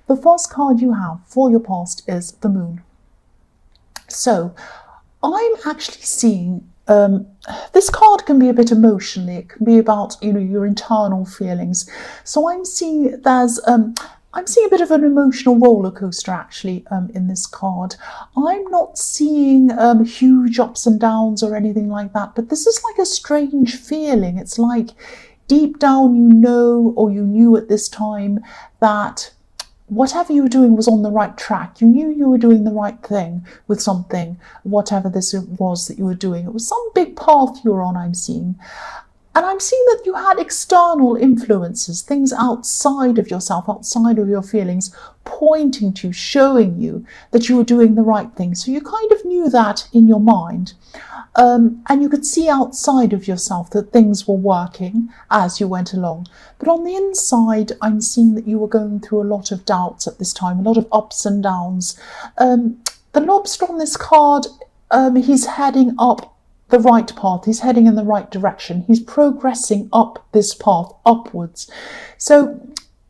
The first card you have for your past is the Moon. So I'm actually seeing this card can be a bit emotional. It can be about, your internal feelings. So I'm seeing I'm seeing a bit of an emotional roller coaster actually in this card. I'm not seeing huge ups and downs or anything like that, but this is like a strange feeling. It's like deep down or you knew at this time that whatever you were doing was on the right track. You knew you were doing the right thing with something, whatever this was that you were doing. It was some big path you were on, I'm seeing. And I'm seeing that you had external influences, things outside of yourself, outside of your feelings, pointing to, showing you that you were doing the right thing. So you kind of knew that in your mind. And you could see outside of yourself that things were working as you went along. But on the inside, I'm seeing that you were going through a lot of doubts at this time, a lot of ups and downs. The lobster on this card, he's heading up the right path. He's heading in the right direction. He's progressing up this path, upwards. So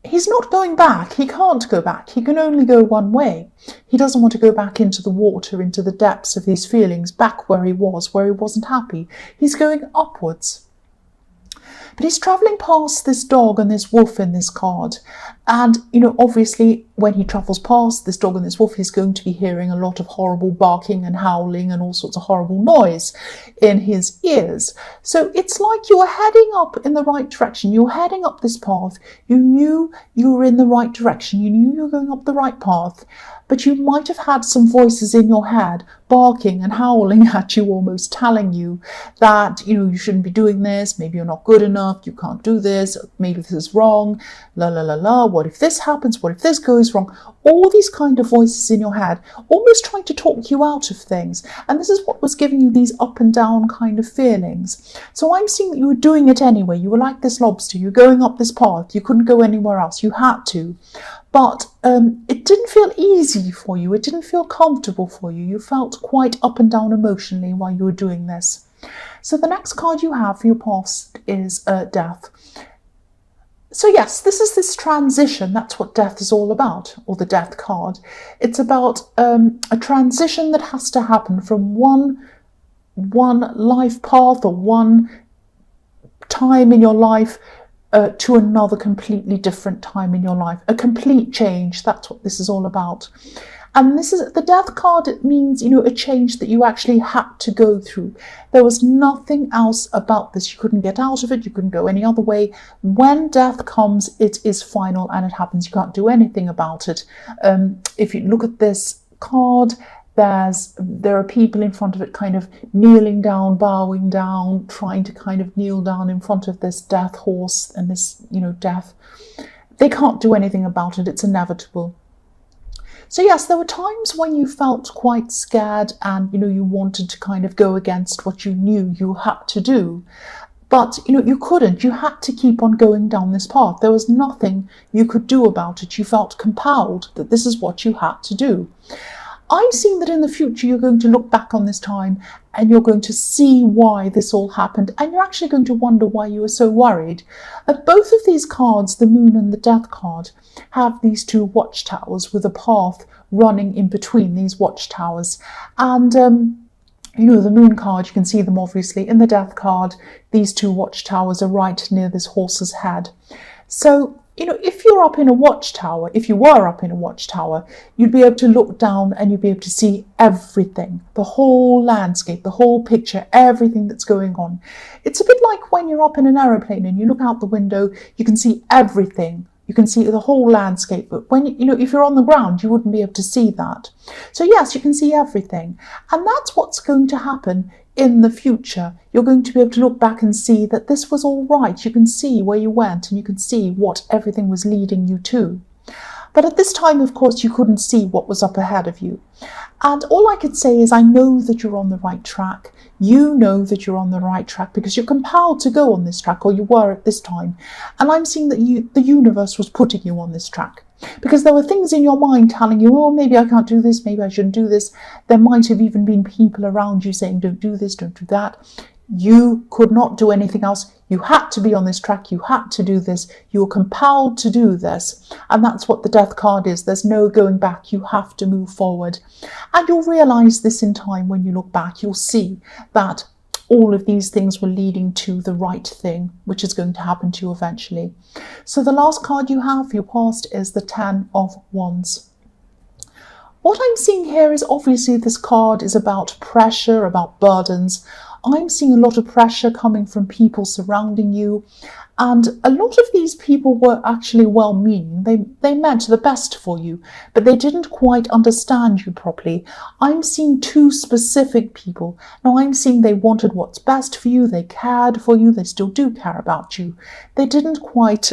he's not going back. He can't go back. He can only go one way. He doesn't want to go back into the water, into the depths of these feelings, back where he wasn't happy. He's going upwards. But he's travelling past this dog and this wolf in this card. And, obviously, when he travels past this dog and this wolf, he's going to be hearing a lot of horrible barking and howling and all sorts of horrible noise in his ears. So it's like you were heading up in the right direction. You're heading up this path. You knew you were in the right direction. You knew you were going up the right path. But you might have had some voices in your head barking and howling at you, almost telling you that, you shouldn't be doing this. Maybe you're not good enough. You can't do this. Maybe this is wrong. La, la, la, la. What if this happens? What if this goes wrong? All these kind of voices in your head, almost trying to talk you out of things. And this is what was giving you these up and down kind of feelings. So I'm seeing that you were doing it anyway. You were like this lobster. You're going up this path. You couldn't go anywhere else. You had to. But it didn't feel easy for you. It didn't feel comfortable for you. You felt quite up and down emotionally while you were doing this. So the next card you have for your past is Death. So yes, this is this transition. That's what Death is all about, or the Death card. It's about a transition that has to happen from one life path or one time in your life to another completely different time in your life. A complete change. That's what this is all about. And this is the Death card. It means, a change that you actually had to go through. There was nothing else about this. You couldn't get out of it. You couldn't go any other way. When death comes, it is final and it happens. You can't do anything about it. If you look at this card, there are people in front of it kind of kneeling down, bowing down, trying to kind of kneel down in front of this death horse and this, death. They can't do anything about it. It's inevitable. So yes, there were times when you felt quite scared and, you wanted to kind of go against what you knew you had to do. But, you couldn't. You had to keep on going down this path. There was nothing you could do about it. You felt compelled that this is what you had to do. I'm seeing that in the future you're going to look back on this time and you're going to see why this all happened, and you're actually going to wonder why you were so worried. Both of these cards, the Moon and the Death card, have these two watchtowers with a path running in between these watchtowers. And the Moon card, you can see them obviously. In the Death card, these two watchtowers are right near this horse's head. So, if you're up in a watchtower, if you were up in a watchtower, you'd be able to look down and you'd be able to see everything, the whole landscape, the whole picture, everything that's going on. It's a bit like when you're up in an aeroplane and you look out the window, you can see everything. You can see the whole landscape, but when if you're on the ground, you wouldn't be able to see that. So yes, you can see everything, and that's what's going to happen in the future. You're going to be able to look back and see that this was all right. You can see where you went, and you can see what everything was leading you to. But at this time, of course, you couldn't see what was up ahead of you. And all I could say is I know that you're on the right track. You know that you're on the right track because you're compelled to go on this track, or you were at this time. And I'm seeing that the universe was putting you on this track because there were things in your mind telling you, oh, maybe I can't do this, maybe I shouldn't do this. There might have even been people around you saying, don't do this, don't do that. You could not do anything else. You had to be on this track. You had to do this. You were compelled to do this. And that's what the Death card is. There's no going back. You have to move forward. And you'll realize this in time when you look back. You'll see that all of these things were leading to the right thing, which is going to happen to you eventually. So the last card you have for your past is the 10 of Wands. What I'm seeing here is obviously this card is about pressure, about burdens. I'm seeing a lot of pressure coming from people surrounding you. And a lot of these people were actually well-meaning. They meant the best for you, but they didn't quite understand you properly. I'm seeing two specific people. Now, I'm seeing they wanted what's best for you. They cared for you. They still do care about you. They didn't quite...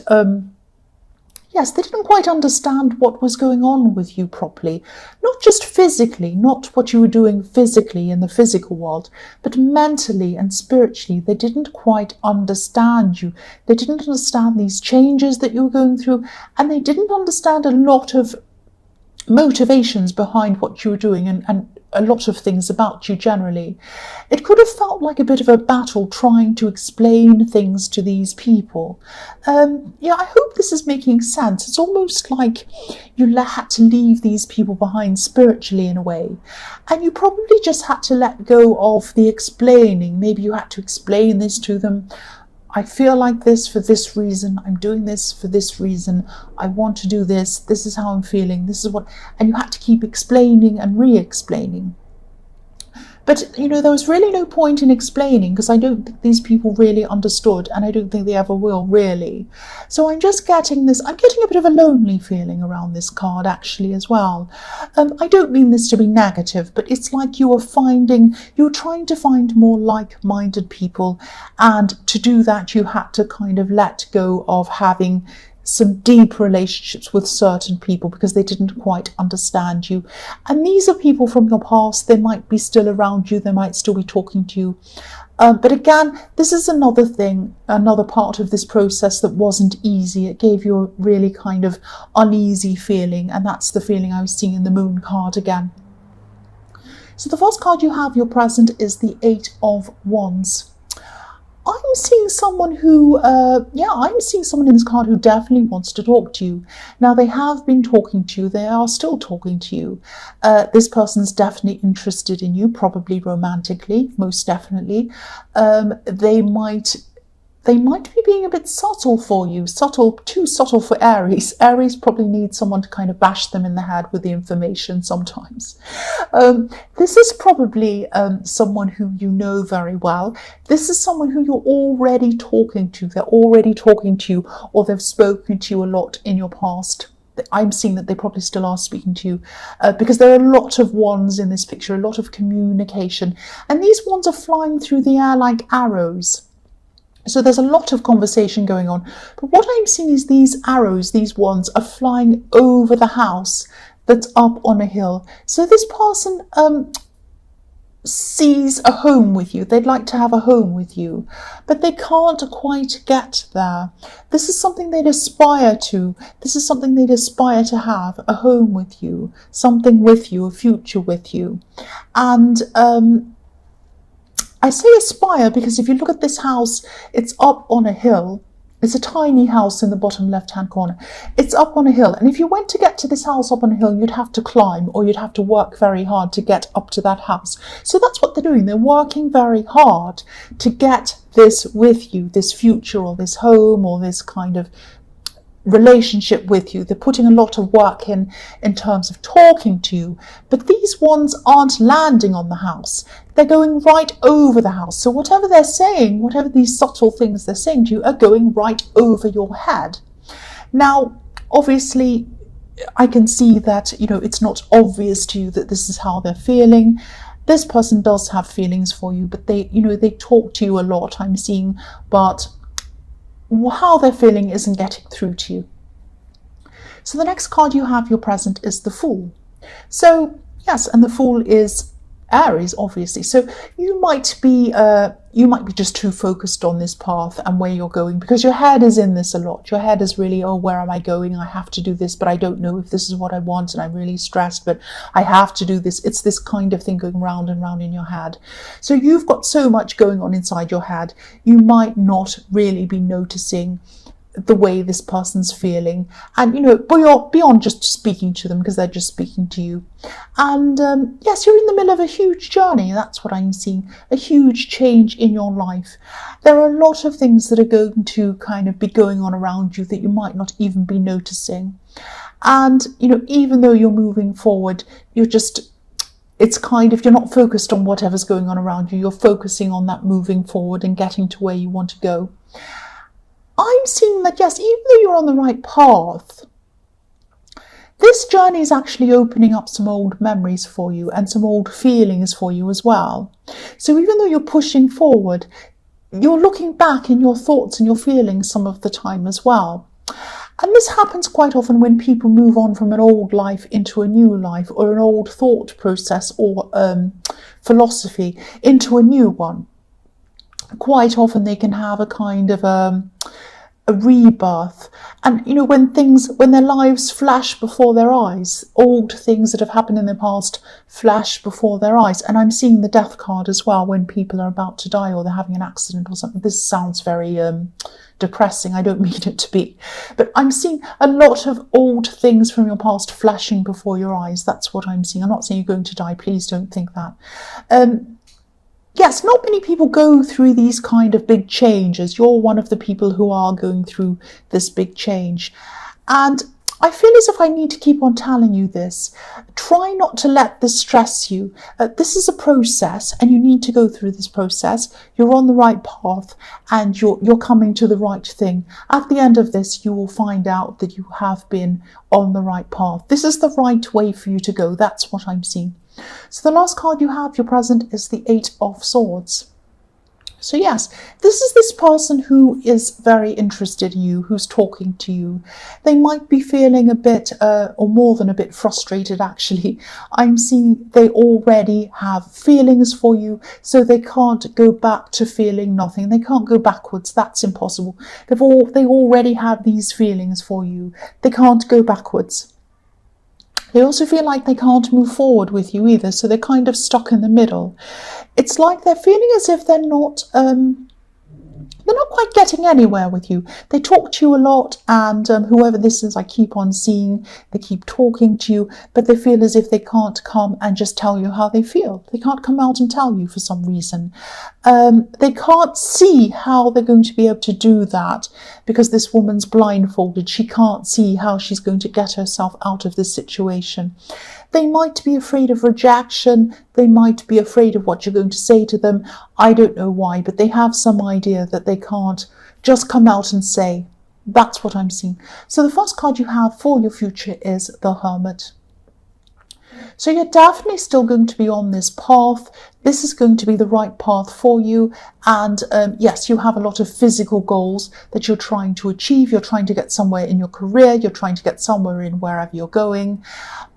they didn't quite understand what was going on with you properly. Not just physically, not what you were doing physically in the physical world, but mentally and spiritually. They didn't quite understand you. They didn't understand these changes that you were going through, and they didn't understand a lot of motivations behind what you were doing and a lot of things about you generally. It could have felt like a bit of a battle trying to explain things to these people. I hope this is making sense. It's almost like you had to leave these people behind spiritually in a way. And you probably just had to let go of the explaining. Maybe you had to explain this to them. I feel like this for this reason. I'm doing this for this reason. I want to do this. This is how I'm feeling. This is what... And you had to keep explaining and re-explaining. But, there was really no point in explaining because I don't think these people really understood, and I don't think they ever will, really. So I'm just getting this, I'm getting a bit of a lonely feeling around this card, actually, as well. I don't mean this to be negative, but it's like you were trying to find more like-minded people, and to do that, you had to kind of let go of having some deep relationships with certain people because they didn't quite understand you. And these are people from your past. They might be still around you. They might still be talking to you. But again, this is another thing, another part of this process that wasn't easy. It gave you a really kind of uneasy feeling. And that's the feeling I was seeing in the Moon card again. So the first card you have, your present, is the 8 of Wands. I'm seeing someone who, I'm seeing someone in this card who definitely wants to talk to you. Now, they have been talking to you. They are still talking to you. This person's definitely interested in you, probably romantically, most definitely. They might be being a bit subtle for you, too subtle for Aries. Aries probably needs someone to kind of bash them in the head with the information sometimes. This is probably someone who you know very well. This is someone who you're already talking to. They're already talking to you, or they've spoken to you a lot in your past. I'm seeing that they probably still are speaking to you because there are a lot of wands in this picture, a lot of communication. And these wands are flying through the air like arrows. So there's a lot of conversation going on. But what I'm seeing is these arrows, these wands, are flying over the house that's up on a hill. So this person sees a home with you. They'd like to have a home with you, but they can't quite get there. This is something they'd aspire to. This is something they'd aspire to have, a home with you, something with you, a future with you. And I say aspire because if you look at this house, it's up on a hill. It's a tiny house in the bottom left-hand corner. It's up on a hill. And if you went to get to this house up on a hill, you'd have to climb or you'd have to work very hard to get up to that house. So that's what they're doing. They're working very hard to get this with you, this future or this home or this kind of relationship with you. They're putting a lot of work in terms of talking to you, but these ones aren't landing on the house. They're going right over the house. So whatever they're saying, whatever these subtle things they're saying to you are going right over your head. Now, obviously, I can see that, it's not obvious to you that this is how they're feeling. This person does have feelings for you, but they talk to you a lot, I'm seeing, but how they're feeling isn't getting through to you. So the next card you have, your present, is the Fool. So yes, and the Fool is Aries, obviously. So you might be just too focused on this path and where you're going, because your head is in this a lot. Your head is really, oh, where am I going? I have to do this, but I don't know if this is what I want, and I'm really stressed, but I have to do this. It's this kind of thing going round and round in your head. So you've got so much going on inside your head, you might not really be noticing the way this person's feeling, and beyond just speaking to them, because they're just speaking to you. And yes, you're in the middle of a huge journey. That's what I'm seeing, a huge change in your life. There are a lot of things that are going to kind of be going on around you that you might not even be noticing. And even though you're moving forward, it's kind of, you're not focused on whatever's going on around you. You're focusing on that moving forward and getting to where you want to go. I'm seeing that, yes, even though you're on the right path, this journey is actually opening up some old memories for you and some old feelings for you as well. So even though you're pushing forward, you're looking back in your thoughts and your feelings some of the time as well. And this happens quite often when people move on from an old life into a new life, or an old thought process or philosophy into a new one. Quite often they can have a kind of a rebirth, and when their lives flash before their eyes, old things that have happened in the past flash before their eyes. And I'm seeing the death card as well, when people are about to die or they're having an accident or something. This sounds very depressing. I don't mean it to be, but I'm seeing a lot of old things from your past flashing before your eyes. That's what I'm seeing. I'm not saying you're going to die, please don't think that. Yes, not many people go through these kind of big changes. You're one of the people who are going through this big change. And I feel as if I need to keep on telling you this. Try not to let this stress you. This is a process, and you need to go through this process. You're on the right path, and you're coming to the right thing. At the end of this, you will find out that you have been on the right path. This is the right way for you to go. That's what I'm seeing. So the last card you have, your present, is the 8 of Swords. So yes, this is this person who is very interested in you, who's talking to you. They might be feeling a bit, or more than a bit, frustrated actually. I'm seeing they already have feelings for you, so they can't go back to feeling nothing. They can't go backwards. That's impossible. They already have these feelings for you. They can't go backwards. They also feel like they can't move forward with you either, so they're kind of stuck in the middle. It's like they're feeling as if they're not quite getting anywhere with you. They talk to you a lot, and whoever this is, I keep on seeing, they keep talking to you, but they feel as if they can't come and just tell you how they feel. They can't come out and tell you for some reason. They can't see how they're going to be able to do that, because this woman's blindfolded. She can't see how she's going to get herself out of this situation. They might be afraid of rejection. They might be afraid of what you're going to say to them. I don't know why, but they have some idea that they can't just come out and say. That's what I'm seeing. So the first card you have for your future is the Hermit. So you're definitely still going to be on this path. This is going to be the right path for you. And yes, you have a lot of physical goals that you're trying to achieve. You're trying to get somewhere in your career. You're trying to get somewhere in wherever you're going.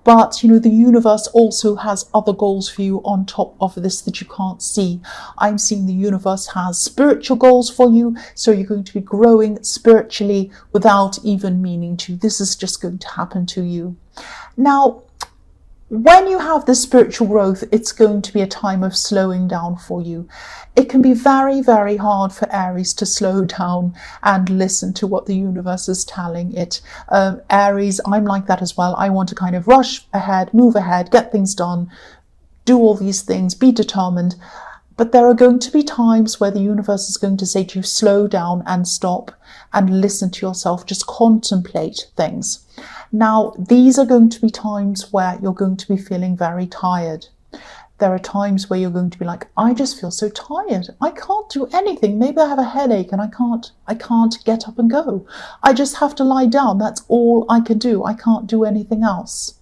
But, the universe also has other goals for you on top of this that you can't see. I'm seeing the universe has spiritual goals for you. So you're going to be growing spiritually without even meaning to. This is just going to happen to you. Now, when you have this spiritual growth, it's going to be a time of slowing down for you. It can be very, very hard for Aries to slow down and listen to what the universe is telling it. Aries, I'm like that as well. I want to kind of rush ahead, move ahead, get things done, do all these things, be determined. But there are going to be times where the universe is going to say to you, slow down and stop and listen to yourself, just contemplate things. Now, these are going to be times where you're going to be feeling very tired. There are times where you're going to be like, I just feel so tired. I can't do anything. Maybe I have a headache and I can't get up and go. I just have to lie down. That's all I can do. I can't do anything else.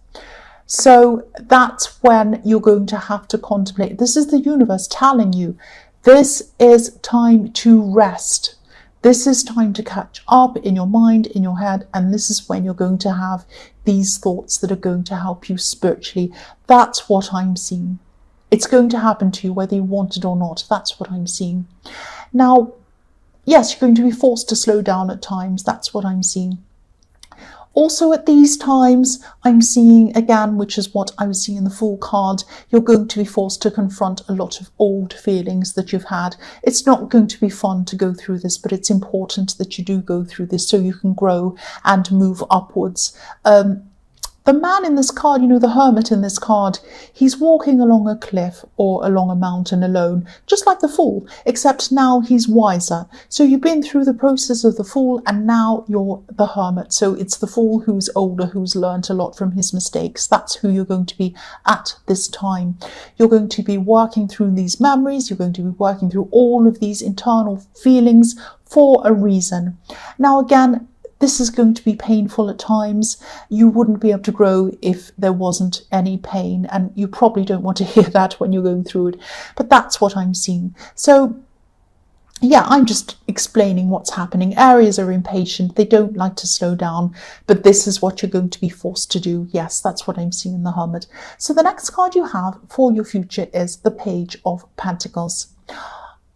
So that's when you're going to have to contemplate. This is the universe telling you, this is time to rest. This is time to catch up in your mind, in your head, and this is when you're going to have these thoughts that are going to help you spiritually. That's what I'm seeing. It's going to happen to you whether you want it or not. That's what I'm seeing. Now, yes, you're going to be forced to slow down at times. That's what I'm seeing. Also at these times, I'm seeing again, which is what I was seeing in the Fool card, you're going to be forced to confront a lot of old feelings that you've had. It's not going to be fun to go through this, but it's important that you do go through this so you can grow and move upwards. The man in this card, the hermit in this card, he's walking along a cliff or along a mountain alone, just like the Fool, except now he's wiser. So you've been through the process of the Fool and now you're the hermit. So it's the Fool who's older, who's learnt a lot from his mistakes. That's who you're going to be at this time. You're going to be working through these memories. You're going to be working through all of these internal feelings for a reason. Now, again, this is going to be painful at times. You wouldn't be able to grow if there wasn't any pain, and you probably don't want to hear that when you're going through it, but that's what I'm seeing. So yeah, I'm just explaining what's happening. Aries are impatient. They don't like to slow down, but this is what you're going to be forced to do. Yes, that's what I'm seeing in the Hermit. So the next card you have for your future is the Page of Pentacles.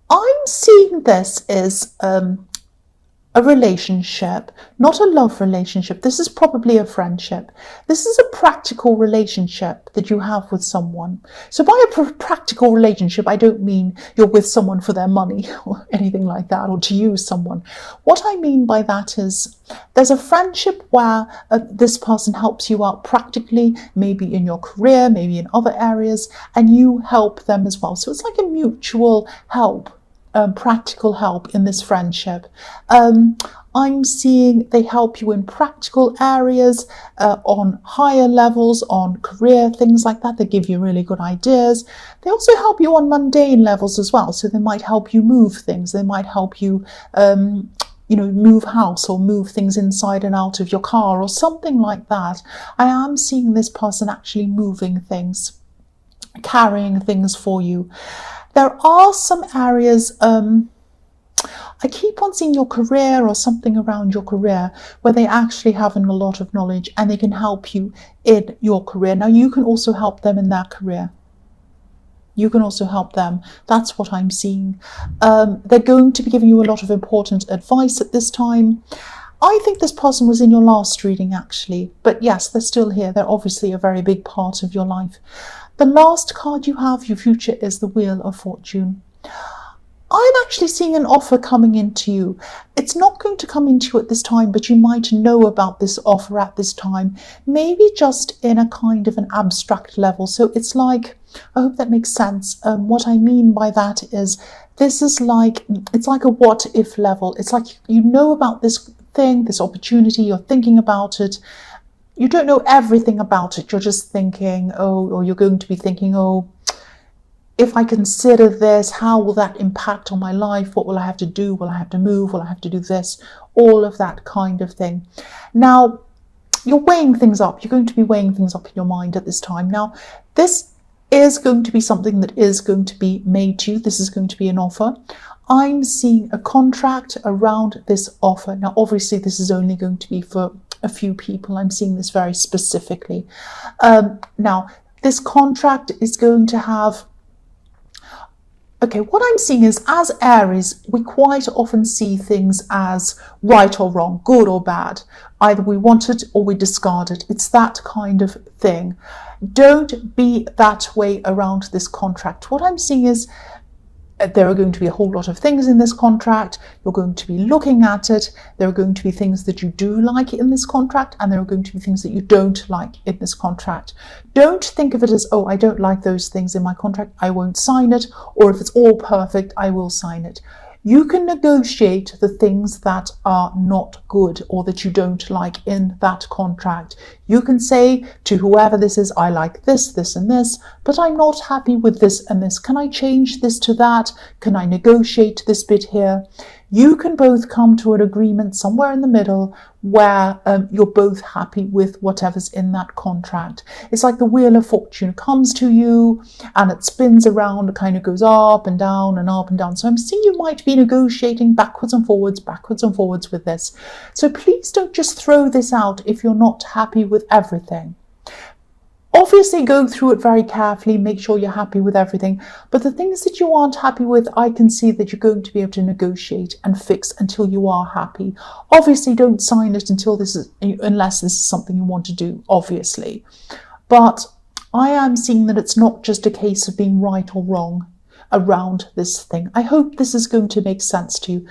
I'm seeing this as a relationship, not a love relationship. This is probably a friendship. This is a practical relationship that you have with someone. So by a practical relationship, I don't mean you're with someone for their money or anything like that, or to use someone. What I mean by that is there's a friendship where this person helps you out practically, maybe in your career, maybe in other areas, and you help them as well. So it's like a mutual help. Practical help in this friendship. I'm seeing they help you in practical areas, on higher levels, on career, things like that. They give you really good ideas. They also help you on mundane levels as well. So they might help you move things. They might help you move house or move things inside and out of your car or something like that. I am seeing this person actually moving things, carrying things for you. There are some areas, I keep on seeing your career or something around your career where they actually have a lot of knowledge and they can help you in your career. Now, you can also help them in their career. You can also help them. That's what I'm seeing. They're going to be giving you a lot of important advice at this time. I think this person was in your last reading, actually. But yes, they're still here. They're obviously a very big part of your life. The last card you have, your future, is the Wheel of Fortune. I'm actually seeing an offer coming into you. It's not going to come into you at this time, but you might know about this offer at this time, maybe just in a kind of an abstract level. So it's like, I hope that makes sense. What I mean by that is this is like, it's like a what if level. It's like you know about this thing, this opportunity, you're thinking about it. You don't know everything about it. You're just thinking, or you're going to be thinking, if I consider this, how will that impact on my life? What will I have to do? Will I have to move? Will I have to do this? All of that kind of thing. Now, you're weighing things up. You're going to be weighing things up in your mind at this time. Now, this is going to be something that is going to be made to you. This is going to be an offer. I'm seeing a contract around this offer. Now, obviously, this is only going to be for a few people. I'm seeing this very specifically. Now, this contract is going to have... Okay, what I'm seeing is, as Aries, we quite often see things as right or wrong, good or bad. Either we want it or we discard it. It's that kind of thing. Don't be that way around this contract. What I'm seeing is there are going to be a whole lot of things in this contract. You're going to be looking at it. There are going to be things that you do like in this contract, and there are going to be things that you don't like in this contract. Don't think of it as, I don't like those things in my contract, I won't sign it, or if it's all perfect, I will sign it. You can negotiate the things that are not good or that you don't like in that contract. You can say to whoever this is, I like this, this and this, but I'm not happy with this and this. Can I change this to that? Can I negotiate this bit here? You can both come to an agreement somewhere in the middle where you're both happy with whatever's in that contract. It's like the Wheel of Fortune comes to you and it spins around, it kind of goes up and down and up and down. So I'm seeing you might be negotiating backwards and forwards with this. So please don't just throw this out if you're not happy with everything. Obviously, go through it very carefully, make sure you're happy with everything. But the things that you aren't happy with, I can see that you're going to be able to negotiate and fix until you are happy. Obviously, don't sign it unless this is something you want to do, obviously. But I am seeing that it's not just a case of being right or wrong around this thing. I hope this is going to make sense to you.